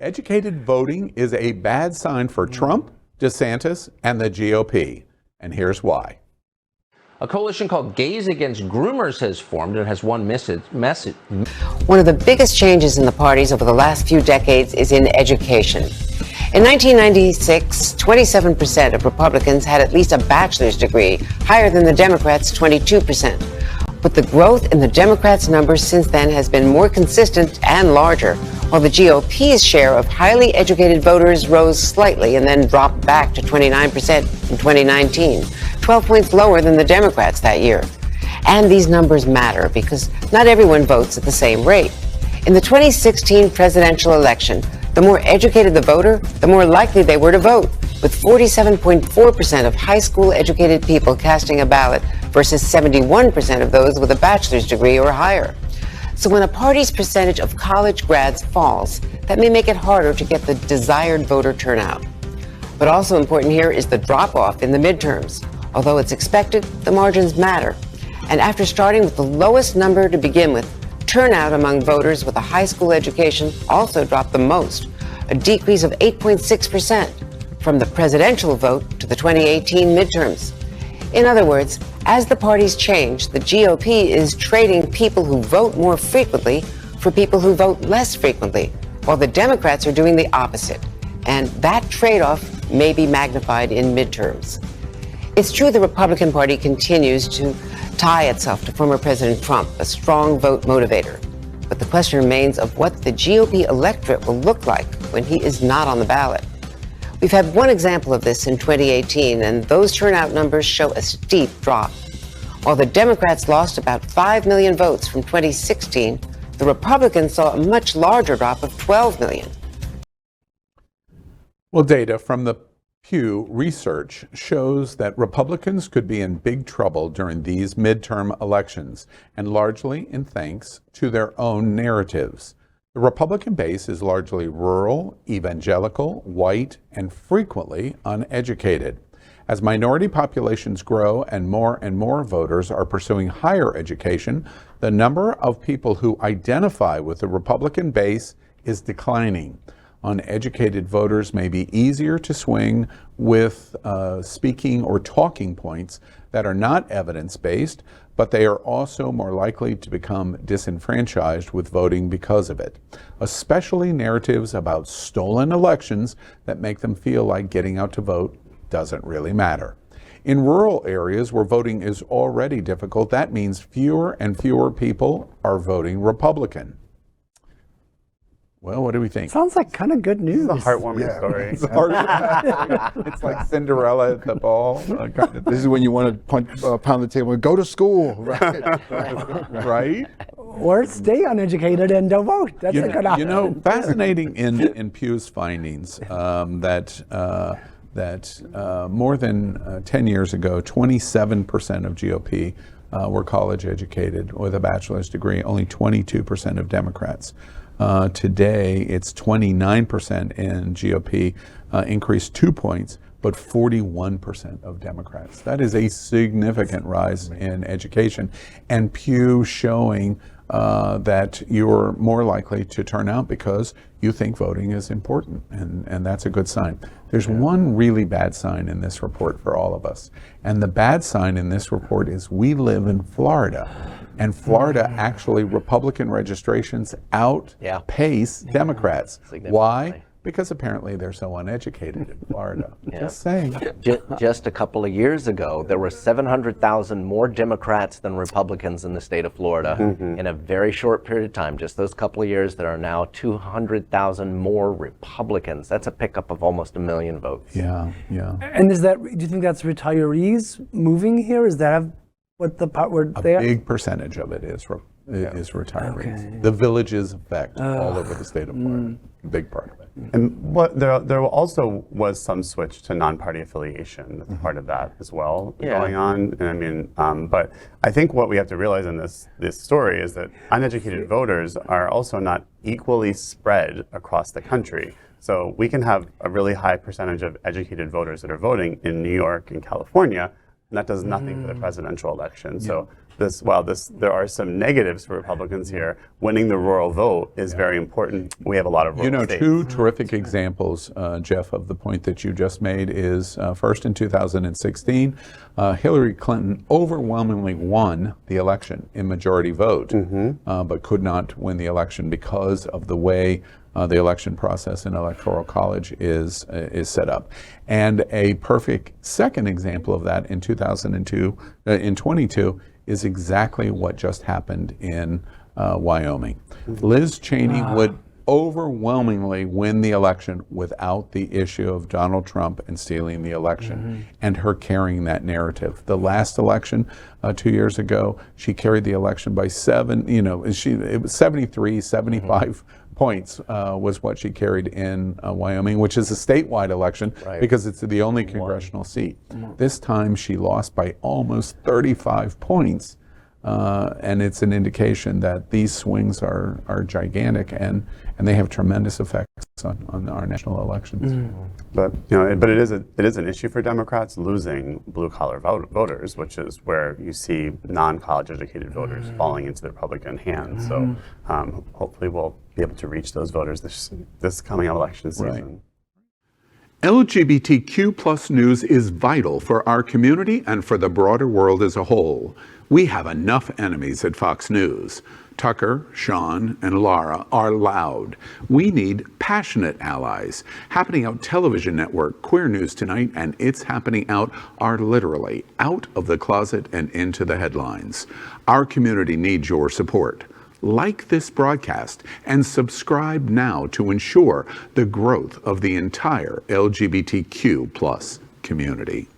Educated voting is a bad sign for Trump, DeSantis, and the GOP. And here's why. A coalition called Gays Against Groomers has formed and has one message. One of the biggest changes in the parties over the last few decades is in education. In 1996, 27% of Republicans had at least a bachelor's degree, higher than the Democrats' 22%. But the growth in the Democrats' numbers since then has been more consistent and larger, while the GOP's share of highly educated voters rose slightly and then dropped back to 29% in 2019, 12 points lower than the Democrats that year. And these numbers matter because not everyone votes at the same rate. In the 2016 presidential election, the more educated the voter, the more likely they were to vote, with 47.4% of high school educated people casting a ballot versus 71% of those with a bachelor's degree or higher. So when a party's percentage of college grads falls, that may make it harder to get the desired voter turnout. But also important here is the drop-off in the midterms. Although it's expected, the margins matter. And after starting with the lowest number to begin with, turnout among voters with a high school education also dropped the most, a decrease of 8.6% from the presidential vote to the 2018 midterms. In other words, as the parties change, the GOP is trading people who vote more frequently for people who vote less frequently, while the Democrats are doing the opposite. And that trade-off may be magnified in midterms. It's true the Republican Party continues to tie itself to former President Trump, a strong vote motivator. But the question remains of what the GOP electorate will look like when he is not on the ballot. We've had one example of this in 2018, and those turnout numbers show a steep drop. While the Democrats lost about 5 million votes from 2016, the Republicans saw a much larger drop of 12 million. Well, data from the Pew Research shows that Republicans could be in big trouble during these midterm elections, and largely in thanks to their own narratives. The Republican base is largely rural, evangelical, white, and frequently uneducated. As minority populations grow and more voters are pursuing higher education, the number of people who identify with the Republican base is declining. Uneducated voters may be easier to swing with speaking or talking points that are not evidence-based, but they are also more likely to become disenfranchised with voting because of it, especially narratives about stolen elections that make them feel like getting out to vote doesn't really matter. In rural areas where voting is already difficult, that means fewer and fewer people are voting Republican. Well, what do we think? Sounds like kind of good news. It's a heartwarming story. It's like Cinderella at the ball. This is when you want to pound the table and go to school, right? Right? Or stay uneducated and don't vote. That's a good option. You know, fascinating in Pew's findings that more than 10 years ago, 27% of GOP were college educated with a bachelor's degree, only 22% of Democrats. Today, it's 29% in GOP, increased 2 points, but 41% of Democrats. That is a significant rise in education. And Pew showing that you're more likely to turn out because you think voting is important, and that's a good sign. There's one really bad sign in this report for all of us. And the bad sign in this report is we live in Florida. And Florida, actually, Republican registrations outpace Democrats. Why? Because apparently they're so uneducated in Florida. Just saying. Just a couple of years ago, there were 700,000 more Democrats than Republicans in the state of Florida. In a very short period of time, just those couple of years, there are now 200,000 more Republicans. That's a pickup of almost 1 million votes. Yeah. And do you think that's retirees moving here? Is that what the part where they A are? big percentage of it is retirees. Okay. The villages effect all over the state of Florida. A big part of it. And there also was some switch to non-party affiliation. That's part of that as well going on. And I mean, but I think what we have to realize in this story is that uneducated voters are also not equally spread across the country. So we can have a really high percentage of educated voters that are voting in New York and California, and that does nothing for the presidential election. So there are some negatives for Republicans here, winning the rural vote is very important. We have a lot of rural states. Two terrific examples, Jeff, of the point that you just made is first in 2016, Hillary Clinton overwhelmingly won the election in majority vote, but could not win the election because of the way the election process in Electoral College is set up. And a perfect second example of that in 22 is exactly what just happened in Wyoming. Liz Cheney would overwhelmingly win the election without the issue of Donald Trump and stealing the election and her carrying that narrative. The last election 2 years ago, she carried the election by it was 73, 75 points was what she carried in Wyoming, which is a statewide election because it's the only congressional seat. This time she lost by almost 35 points. And it's an indication that these swings are gigantic and they have tremendous effects on our national elections. But it is an issue for Democrats losing blue collar voters, which is where you see non-college educated voters falling into the Republican hands. So hopefully we'll be able to reach those voters this coming election season. Right. LGBTQ plus news is vital for our community and for the broader world as a whole. We have enough enemies at Fox News. Tucker, Sean, and Laura are loud. We need passionate allies. Happening Out Television Network, Queer News Tonight, and It's Happening Out are literally out of the closet and into the headlines. Our community needs your support. Like this broadcast and subscribe now to ensure the growth of the entire LGBTQ plus community.